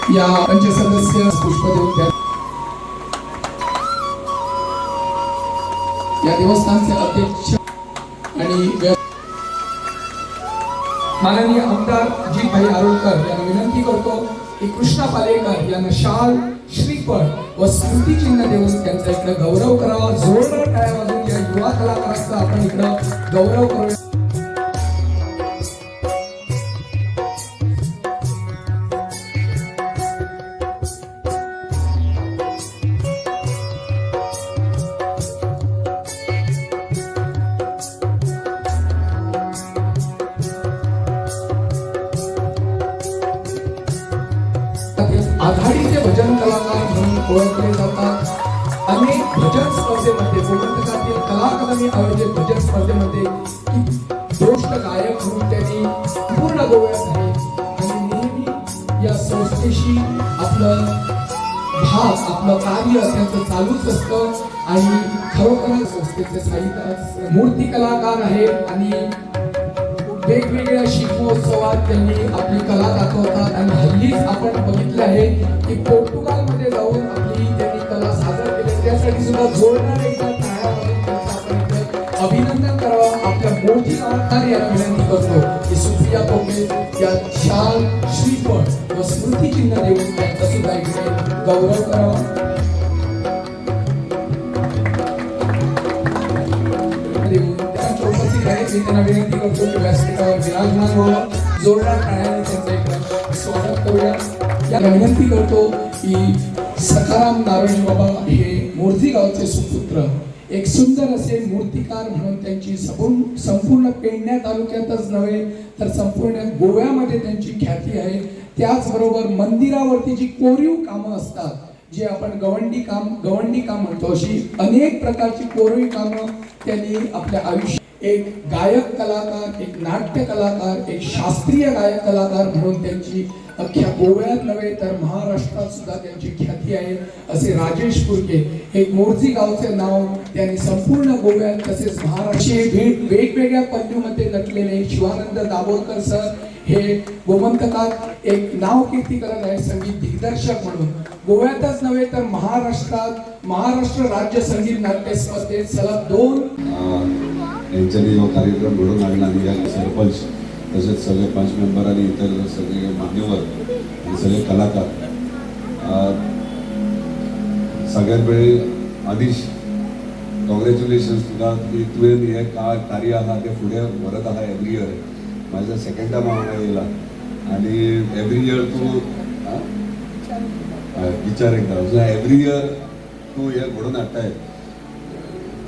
या पंचसदस्य पुष्प देऊन द्या. या देवस्थानचे अध्यक्ष आणि माननीय आमदार जी भाई आरोळकर यांना विनंती करतो की कृष्णा पालेकर यांना शाल, श्रीफळ व स्मृतिचिन्ह देऊन त्यांचा इकडे गौरव करावा. जोरदार टाळ्या वाजवून या युवा कलाकारांचा आपण इकडे गौरव करूया. आघाडीचे भजन कलाकार म्हणून ओळखले जातात. अनेक भजन स्पर्धेमध्ये गोमंतकातील कला अकादमी आयोजित भजन स्पर्धेमध्ये श्रेष्ठ गायक म्हणून त्यांनी पूर्ण गोव्यात आहे आणि नेहमी या संस्थेशी आपलं आपलं कार्य त्यांचं चालूच असतं. आणि खरोखरच संस्थेचे साहित्य मूर्ती कलाकार आहेत आणि वेगवेगळ्या शिल्पोत्सवात त्यांनी आपली कला दाखवतात. आणि हल्लीच आपण बघितलं आहे की पोर्तुगालमध्ये जाऊन आपली त्यांनी कला सादर केली. त्यासाठी सुद्धा जोरदार एकदा टाळ्या वाजवून त्यांचं आपण अभिनंदन करावं. आपल्या मोठी कलाकार याला विनंती करतो की सुप्रिया पोके या शाल, श्रीफळ व स्मृतिचिन्ह देऊन त्यांचा सुद्धा इकडे गौरव करावा. त्यांना विनंती करतो की व्यासपीठावर विराजमान व्हावं. जोरदार टाळ्याने त्यांचं एक स्वागत करूया. याला विनंती करतो की सखाराम नारायण बाबा हे मोरजी गावचे सुपुत्र, एक सुंदर असे मूर्तिकार म्हणून त्यांची संपूर्ण पेडण्या तालुक्यातच नव्हे तर संपूर्ण गोव्यामध्ये त्यांची ख्याती आहे. त्याचबरोबर मंदिरावरती जी कोरीव कामं असतात, जे आपण गवंडी काम म्हणतो, अशी अनेक प्रकारची कोरीव कामं त्यांनी आपल्या आयुष्यात एक गायक कलाकार, एक नाट्य कलाकार, एक शास्त्रीय गायक कलाकार म्हणून त्यांची अख्ख्या गोव्यात नव्हे तर महाराष्ट्रात सुद्धा त्यांची ख्याती आहे. असे राजेश पुरके, एक मोरजी गावचे नाव त्यांनी संपूर्ण गोव्यात तसेच महाराष्ट्र वेगवेगळ्या पैलूमध्ये नटलेले शिवानंद दाभोलकर सर हे गोमंतकात एक नाव कीर्ती करत आहे संगीत दिग्दर्शक म्हणून. गोव्यातच नव्हे तर महाराष्ट्रात महाराष्ट्र राज्य संगीत नाट्य स्पर्धेत सलग 2 यांच्यानी जो कार्यक्रम घडवून आणला आणि या सरपंच तसेच सगळे 5 मेंबर आणि इतर सगळे मान्यवर आणि सगळे कलाकार, सगळ्यात वेळी अनिश कॉंग्रॅच्युलेशन्स तुला की तुवें हे कार्य आहा ते फुडें व्हरत आहा एवरी इयर. माझा सेकंड टाइम हांव येयला आणि एवरी इयर तूं विचार एकदा एवरी इयर तूं हे घडोवन हाडटाय.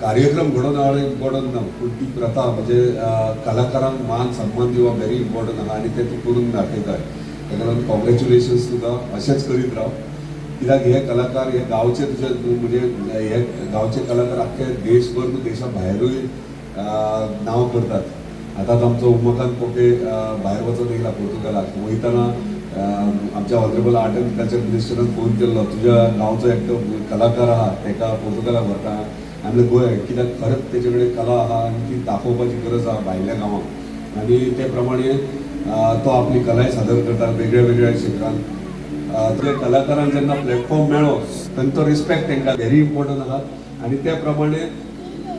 कार्यक्रम घडोवन हाडप इम्पॉर्टंट ना, पूण ती प्रथा म्हणजे कलाकारांक मान सन्मान दिवप व्हेरी इम्पॉर्टंट आहा आणि ते तूं करून दाखयताय. ताका लागून कॉंग्रॅच्युलेशन्स तुका, अशेंच करीत राव. कित्याक हे कलाकार हे गांवचे तुजे म्हणजे हे गांवचे कलाकार अख्खे देशभर न्हू देशा भायरूय नांव करतात. आतांच आमचो उमाकांत पोके भायर वचून येयला पोर्तुगालाक. वयतना आमच्या ऑनरेबल आर्ट एंड कल्चर मिनिस्टरान फोन केल्लो, तुज्या गांवचो एकटो कलाकार आहा ताका पोर्तुगालाक व्हरता. आमले गोंय कित्याक खरेंच तेजे कडेन कला आहा आनी ती दाखोवपाची गरज आहा भायल्या गांवांक. आनी ते प्रमाणे तो आपली कलाय सादर करता वेगळ्या वेगळ्या क्षेत्रांत. त्या कलाकारांक जेन्ना प्लॅटफॉर्म मेळ्ळो तेन्ना तो रिस्पेक्ट तांकां व्हेरी इम्पॉर्टंट आहा. आनी त्या प्रमाणे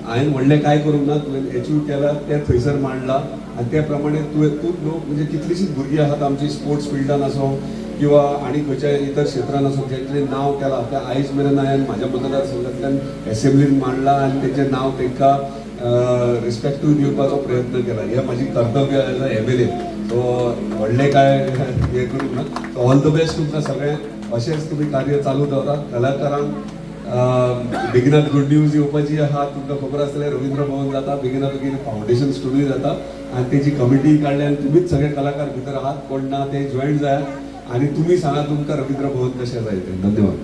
हांवें व्हडलें कांय करूंक ना, तुवें एचीव केला तें थंयसर मांडलां. आनी त्या प्रमाणे तूं लोक म्हणजे कितलींशींच भुरगीं आसात आमची स्पोर्ट्स फिल्डान आसूं किंवा आनी खंयच्या इतर क्षेत्रान आसूं जेंचे नांव केलां तें आयज मेरेन हांवें म्हाज्या मतदारसंघांतल्यान एसेंब्लीन मांडलां आनी तेजें नांव तांकां रिस्पेक्टूय दिवपाचो प्रयत्न केला. हें म्हाजी कर्तव्य एज अ MLA. सो व्हडलें कांय हें करूंक ना. सो ऑल द बेस्ट तुमकां सगळें अशेंच तुमी कार्य चालू दवरा. कलाकारांक बेगिनात गुड न्यूज येवपाची आहा. तुमकां खबर आसतलें रवींद्र भवन जाता, बेगिना बेगीन फावंडेशन स्टुडियो जाता आनी तेजी कमिटी काडली आनी तुमीच सगळे कलाकार भितर आहात. कोण ना ते जॉईन जायात आनी तुमी सांगा तुमकां रवींद्र भवन कशें जाय तें. धन्यवाद.